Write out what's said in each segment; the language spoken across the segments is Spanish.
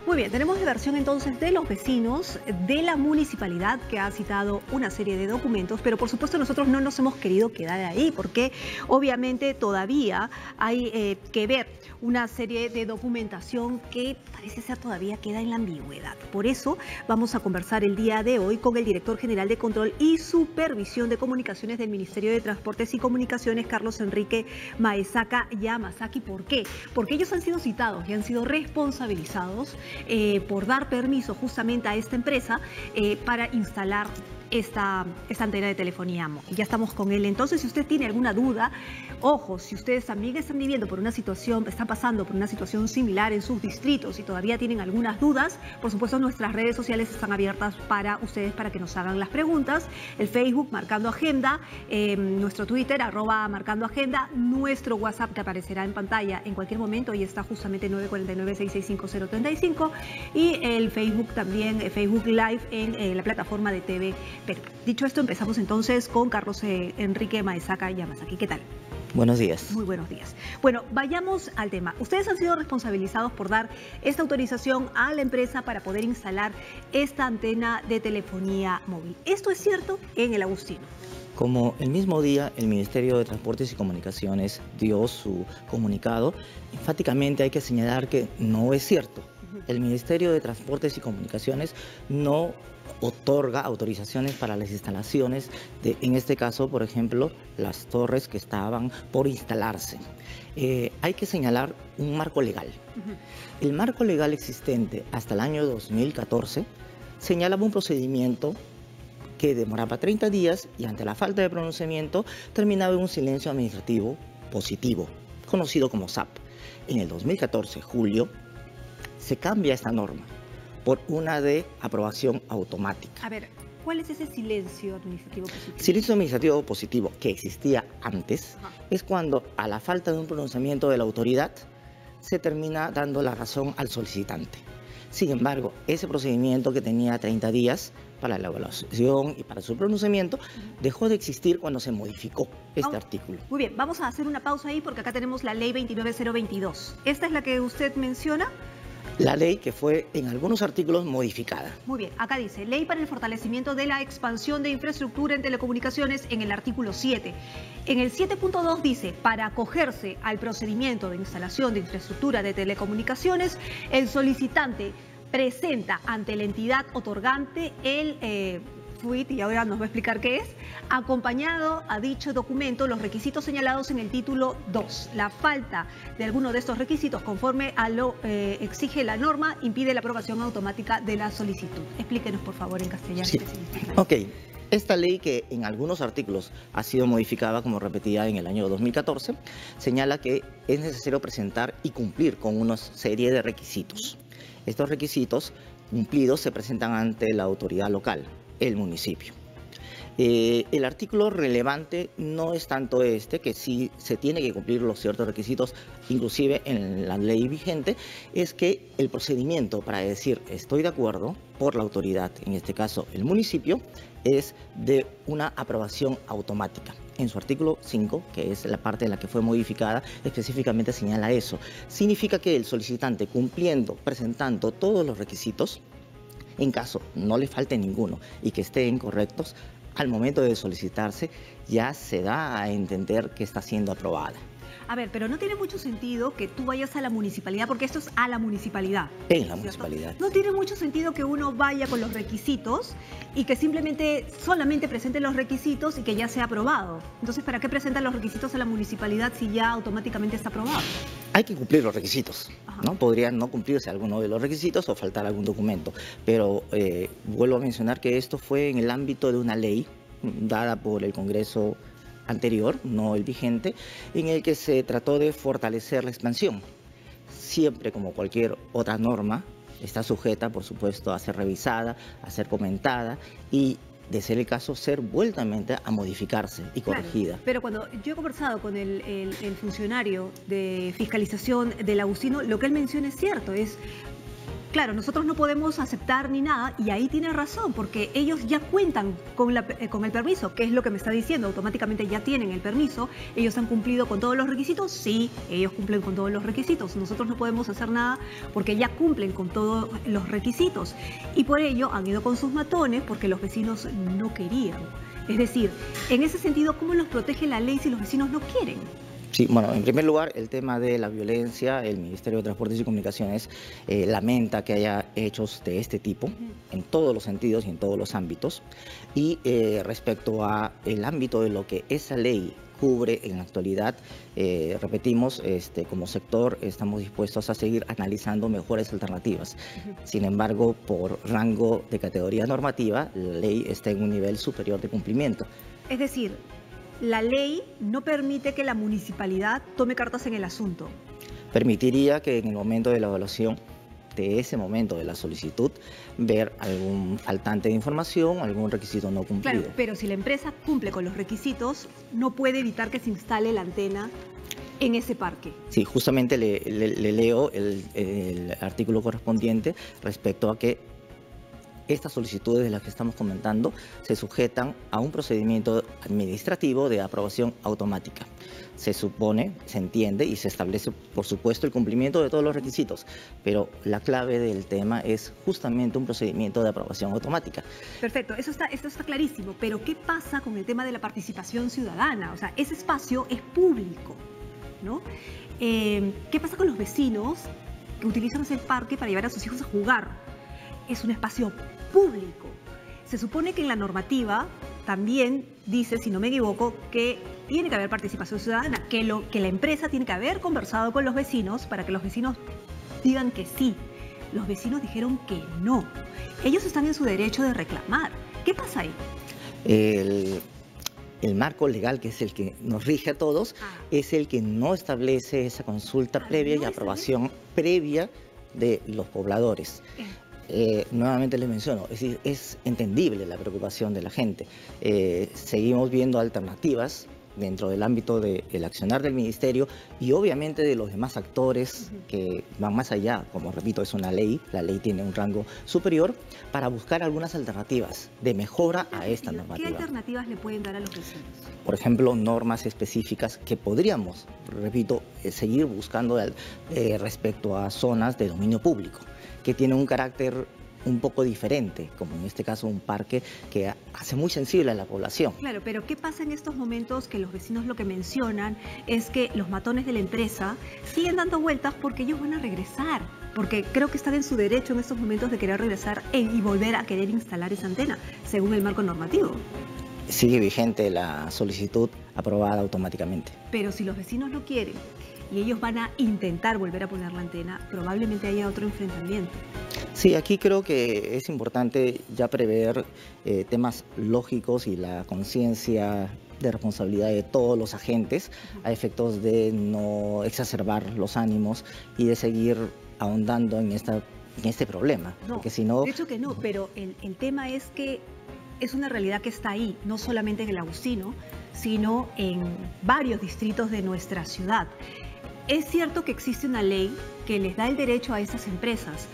Muy bien, tenemos la versión entonces de los vecinos de la municipalidad que ha citado una serie de documentos, pero por supuesto nosotros no nos hemos querido quedar ahí porque obviamente todavía hay que ver una serie de documentación que parece ser todavía queda en la ambigüedad. Por eso vamos a conversar el día de hoy con el director general de Control y Supervisión de Comunicaciones del Ministerio de Transportes y Comunicaciones, Carlos Enrique Maezaca Yamasaki. ¿Por qué? Porque ellos han sido citados y han sido responsabilizados por dar permiso justamente a esta empresa para instalar esta antena de telefonía móvil. Ya estamos con él. Entonces, si usted tiene alguna duda, ojo, si ustedes también están viviendo por una situación, están pasando por una situación similar en sus distritos y todavía tienen algunas dudas, por supuesto nuestras redes sociales están abiertas para ustedes para que nos hagan las preguntas. El Facebook Marcando Agenda, nuestro Twitter @marcandoagenda, nuestro WhatsApp que aparecerá en pantalla en cualquier momento y está justamente 949-665-035 y el Facebook también, Facebook Live en la plataforma de TV. Pero dicho esto, empezamos entonces con Carlos Enrique Maezaca Yamasaki. ¿Qué tal? Buenos días. Muy buenos días. Bueno, vayamos al tema. Ustedes han sido responsabilizados por dar esta autorización a la empresa para poder instalar esta antena de telefonía móvil. ¿Esto es cierto en el Agustino? Como el mismo día el Ministerio de Transportes y Comunicaciones dio su comunicado, enfáticamente hay que señalar que no es cierto. El Ministerio de Transportes y Comunicaciones no otorga autorizaciones para las instalaciones de, en este caso, por ejemplo, las torres que estaban por instalarse. Hay que señalar un marco legal. El marco legal existente hasta el año 2014 señalaba un procedimiento que demoraba 30 días y ante la falta de pronunciamiento terminaba en un silencio administrativo positivo, conocido como SAP. En el 2014, julio, se cambia esta norma por una de aprobación automática. A ver, ¿cuál es ese silencio administrativo positivo? Silencio administrativo positivo que existía antes es cuando a la falta de un pronunciamiento de la autoridad se termina dando la razón al solicitante. Sin embargo, ese procedimiento que tenía 30 días para la evaluación y para su pronunciamiento dejó de existir cuando se modificó este artículo. Muy bien, vamos a hacer una pausa ahí porque acá tenemos la ley 29022. ¿Esta es la que usted menciona? La ley que fue en algunos artículos modificada. Muy bien, acá dice, ley para el fortalecimiento de la expansión de infraestructura en telecomunicaciones en el artículo 7. En el 7.2 dice, para acogerse al procedimiento de instalación de infraestructura de telecomunicaciones, el solicitante presenta ante la entidad otorgante el y ahora nos va a explicar qué es, acompañado a dicho documento los requisitos señalados en el título 2. La falta de alguno de estos requisitos conforme a lo exige la norma impide la aprobación automática de la solicitud. Explíquenos por favor en castellano. Sí. Ok, esta ley que en algunos artículos ha sido modificada como repetida en el año 2014, señala que es necesario presentar y cumplir con una serie de requisitos. Estos requisitos cumplidos se presentan ante la autoridad local, el municipio. El artículo relevante no es tanto este, que sí se tiene que cumplir los ciertos requisitos, inclusive en la ley vigente, es que el procedimiento para decir estoy de acuerdo por la autoridad, en este caso el municipio, es de una aprobación automática. En su artículo 5, que es la parte en la que fue modificada, específicamente señala eso. Significa que el solicitante, cumpliendo, presentando todos los requisitos, en caso no le falte ninguno y que estén correctos, al momento de solicitarse ya se da a entender que está siendo aprobada. A ver, pero no tiene mucho sentido que tú vayas a la municipalidad, porque esto es a la municipalidad. En la municipalidad. No tiene mucho sentido que uno vaya con los requisitos y que solamente presente los requisitos y que ya sea aprobado. Entonces, ¿para qué presentan los requisitos a la municipalidad si ya automáticamente está aprobado? Hay que cumplir los requisitos, ¿no? Podrían no cumplirse alguno de los requisitos o faltar algún documento, pero vuelvo a mencionar que esto fue en el ámbito de una ley dada por el Congreso anterior, no el vigente, en el que se trató de fortalecer la expansión. Siempre, como cualquier otra norma, está sujeta, por supuesto, a ser revisada, a ser comentada y, de ser el caso, ser vueltamente a modificarse y corregida. Claro, pero cuando yo he conversado con el funcionario de fiscalización del Agustino, lo que él menciona es cierto, es Claro, nosotros no podemos aceptar ni nada, y ahí tiene razón, porque ellos ya cuentan con el permiso, que es lo que me está diciendo, automáticamente ya tienen el permiso, ellos han cumplido con todos los requisitos, sí, ellos cumplen con todos los requisitos, nosotros no podemos hacer nada porque ya cumplen con todos los requisitos, y por ello han ido con sus matones porque los vecinos no querían. Es decir, en ese sentido, ¿cómo los protege la ley si los vecinos no quieren? Sí, bueno, en primer lugar, el tema de la violencia, el Ministerio de Transportes y Comunicaciones lamenta que haya hechos de este tipo en todos los sentidos y en todos los ámbitos. Y respecto a el ámbito de lo que esa ley cubre en la actualidad, repetimos, como sector estamos dispuestos a seguir analizando mejores alternativas. Sin embargo, por rango de categoría normativa, la ley está en un nivel superior de cumplimiento. Es decir, la ley no permite que la municipalidad tome cartas en el asunto. Permitiría que en el momento de la evaluación de ese momento de la solicitud, ver algún faltante de información, algún requisito no cumplido. Claro, pero si la empresa cumple con los requisitos, no puede evitar que se instale la antena en ese parque. Sí, justamente le leo el artículo correspondiente respecto a que estas solicitudes de las que estamos comentando se sujetan a un procedimiento administrativo de aprobación automática. Se supone, se entiende y se establece, por supuesto, el cumplimiento de todos los requisitos, pero la clave del tema es justamente un procedimiento de aprobación automática. Perfecto, esto está clarísimo, pero ¿qué pasa con el tema de la participación ciudadana? O sea, ese espacio es público, ¿no? ¿Qué pasa con los vecinos que utilizan ese parque para llevar a sus hijos a jugar? Es un espacio público. Se supone que en la normativa también dice, si no me equivoco, que tiene que haber participación ciudadana, que la empresa tiene que haber conversado con los vecinos para que los vecinos digan que sí. Los vecinos dijeron que no. Ellos están en su derecho de reclamar. ¿Qué pasa ahí? El marco legal, que es el que nos rige a todos, es el que no establece esa consulta previa y aprobación previa de los pobladores. Nuevamente les menciono, es decir, es entendible la preocupación de la gente. Seguimos viendo alternativas dentro del ámbito del accionar del ministerio y obviamente de los demás actores que van más allá. Como repito, es una ley, la ley tiene un rango superior para buscar algunas alternativas de mejora a esta normativa. ¿Qué alternativas le pueden dar a los vecinos? Por ejemplo, normas específicas que podríamos, repito, seguir buscando respecto a zonas de dominio público, que tienen un carácter un poco diferente, como en este caso un parque que hace muy sensible a la población. Claro, pero ¿qué pasa en estos momentos que los vecinos lo que mencionan es que los matones de la empresa siguen dando vueltas porque ellos van a regresar? Porque creo que están en su derecho en estos momentos de querer regresar y volver a querer instalar esa antena, según el marco normativo. Sigue vigente la solicitud aprobada automáticamente. Pero si los vecinos no quieren y ellos van a intentar volver a poner la antena, probablemente haya otro enfrentamiento. Sí, aquí creo que es importante ya prever temas lógicos y la conciencia de responsabilidad de todos los agentes a efectos de no exacerbar los ánimos y de seguir ahondando en este problema. No, porque si no... de hecho que no, pero el tema es que es una realidad que está ahí, no solamente en el Agustino, sino en varios distritos de nuestra ciudad. Es cierto que existe una ley que les da el derecho a esas empresas,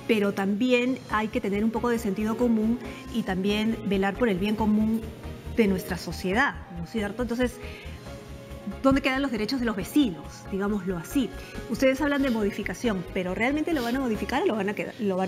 pero también hay que tener un poco de sentido común y también velar por el bien común de nuestra sociedad, ¿no es cierto? Entonces, ¿dónde quedan los derechos de los vecinos? Digámoslo así. Ustedes hablan de modificación, pero ¿realmente lo van a modificar o lo van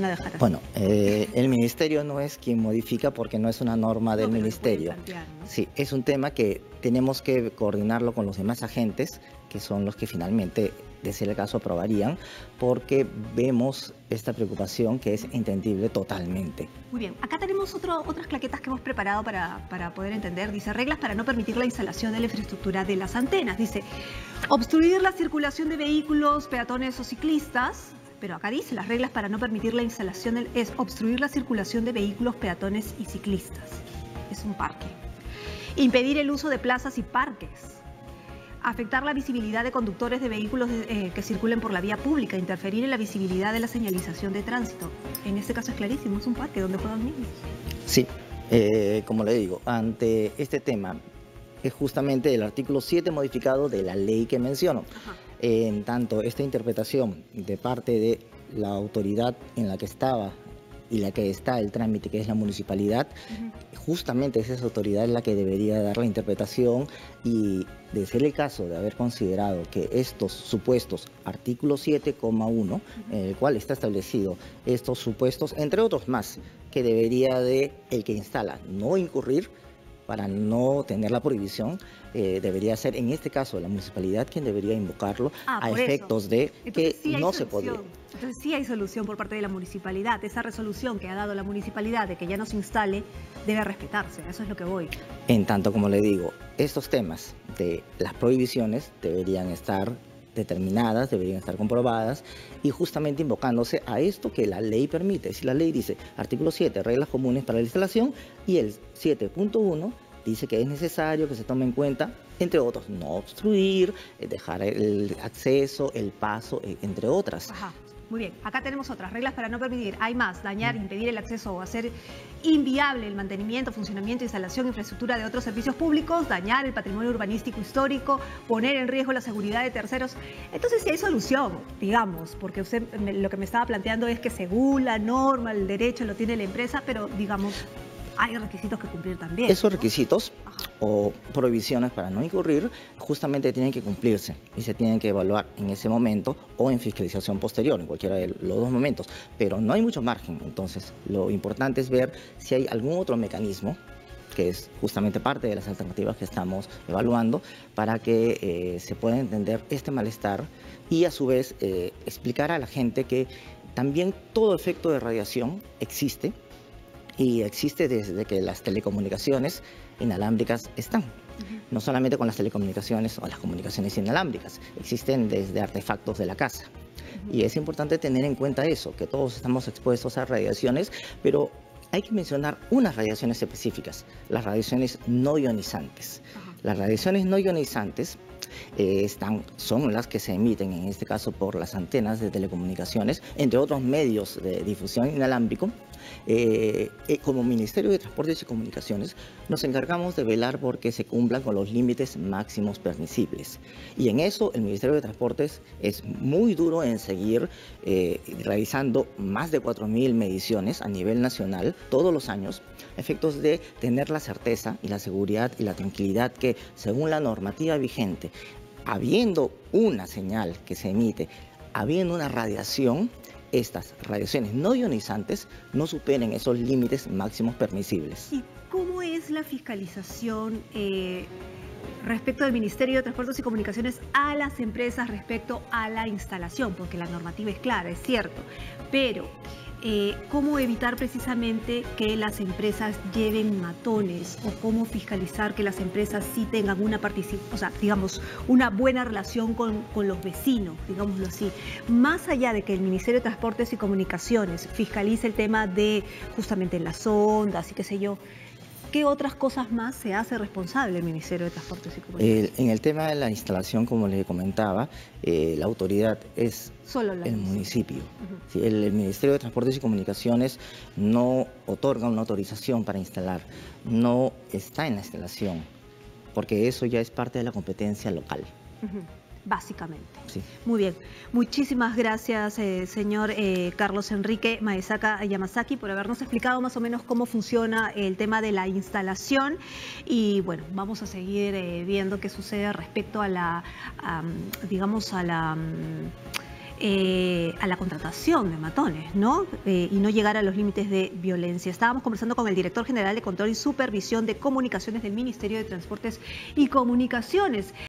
a dejar así? Bueno, el ministerio no es quien modifica porque no es una norma del ministerio. Plantear, ¿no? Sí, es un tema que tenemos que coordinarlo con los demás agentes, que son los que finalmente, de ser el caso, aprobarían, porque vemos esta preocupación que es entendible totalmente. Muy bien, acá tenemos otras claquetas que hemos preparado para poder entender. Dice, reglas para no permitir la instalación de la infraestructura de las antenas. Dice, obstruir la circulación de vehículos, peatones o ciclistas. Pero acá dice, las reglas para no permitir la instalación es obstruir la circulación de vehículos, peatones y ciclistas. Es un parque. Impedir el uso de plazas y parques. Afectar la visibilidad de conductores de vehículos que circulen por la vía pública, interferir en la visibilidad de la señalización de tránsito. En este caso es clarísimo, es un parque donde juegan niños. Sí, como le digo, ante este tema es justamente el artículo 7 modificado de la ley que menciono. En tanto, esta interpretación de parte de la autoridad en la que estaba y la que está el trámite, que es la municipalidad, justamente es esa autoridad la que debería dar la interpretación, y de ser el caso de haber considerado que estos supuestos, artículo 7,1, en el cual está establecido estos supuestos, entre otros más, que debería de el que instala no incurrir para no tener la prohibición, debería ser en este caso la municipalidad quien debería invocarlo a efectos de que no se podría. Entonces sí hay solución por parte de la municipalidad. Esa resolución que ha dado la municipalidad de que ya no se instale debe respetarse. Eso es lo que voy. En tanto, como le digo, estos temas de las prohibiciones deberían estar determinadas, deberían estar comprobadas, y justamente invocándose a esto que la ley permite. Si la ley dice, artículo 7, reglas comunes para la instalación, y el 7.1 dice que es necesario que se tome en cuenta, entre otros, no obstruir, dejar el acceso, el paso, entre otras. Ajá. Muy bien, acá tenemos otras reglas para no permitir, hay más, dañar, impedir el acceso o hacer inviable el mantenimiento, funcionamiento, instalación, infraestructura de otros servicios públicos, dañar el patrimonio urbanístico histórico, poner en riesgo la seguridad de terceros. Entonces sí hay solución, digamos, porque usted lo que me estaba planteando es que según la norma, el derecho lo tiene la empresa, pero digamos, hay requisitos que cumplir también. Esos requisitos o prohibiciones para no incurrir justamente tienen que cumplirse y se tienen que evaluar en ese momento o en fiscalización posterior, en cualquiera de los dos momentos. Pero no hay mucho margen, entonces lo importante es ver si hay algún otro mecanismo, que es justamente parte de las alternativas que estamos evaluando, para que se pueda entender este malestar y a su vez explicar a la gente que también todo efecto de radiación existe, y existe desde que las telecomunicaciones inalámbricas están. No solamente con las telecomunicaciones o las comunicaciones inalámbricas, existen desde artefactos de la casa. Y es importante tener en cuenta eso, que todos estamos expuestos a radiaciones, pero hay que mencionar unas radiaciones específicas, las radiaciones no ionizantes. Las radiaciones no ionizantes son las que se emiten, en este caso, por las antenas de telecomunicaciones, entre otros medios de difusión inalámbrico. Como Ministerio de Transportes y Comunicaciones nos encargamos de velar porque se cumplan con los límites máximos permisibles, y en eso el Ministerio de Transportes es muy duro en seguir realizando más de 4.000 mediciones a nivel nacional todos los años, a efectos de tener la certeza y la seguridad y la tranquilidad que, según la normativa vigente, habiendo una señal que se emite, habiendo una radiación, estas radiaciones no ionizantes no superen esos límites máximos permisibles. ¿Y cómo es la fiscalización respecto del Ministerio de Transportes y Comunicaciones a las empresas respecto a la instalación? Porque la normativa es clara, es cierto, pero ¿cómo evitar precisamente que las empresas lleven matones, o cómo fiscalizar que las empresas sí tengan una participación, o sea, digamos, una buena relación con los vecinos, digámoslo así? Más allá de que el Ministerio de Transportes y Comunicaciones fiscalice el tema de justamente las ondas y qué sé yo, ¿qué otras cosas más se hace responsable el Ministerio de Transportes y Comunicaciones? En el tema de la instalación, como le comentaba, la autoridad es el municipio. ¿Sí? El Ministerio de Transportes y Comunicaciones no otorga una autorización para instalar, no está en la instalación, porque eso ya es parte de la competencia local. Básicamente. Sí. Muy bien. Muchísimas gracias, señor Carlos Enrique Maezaca Yamasaki, por habernos explicado más o menos cómo funciona el tema de la instalación. Y bueno, vamos a seguir viendo qué sucede respecto a la, digamos, a la contratación de matones, ¿no? Y no llegar a los límites de violencia. Estábamos conversando con el director general de Control y Supervisión de Comunicaciones del Ministerio de Transportes y Comunicaciones.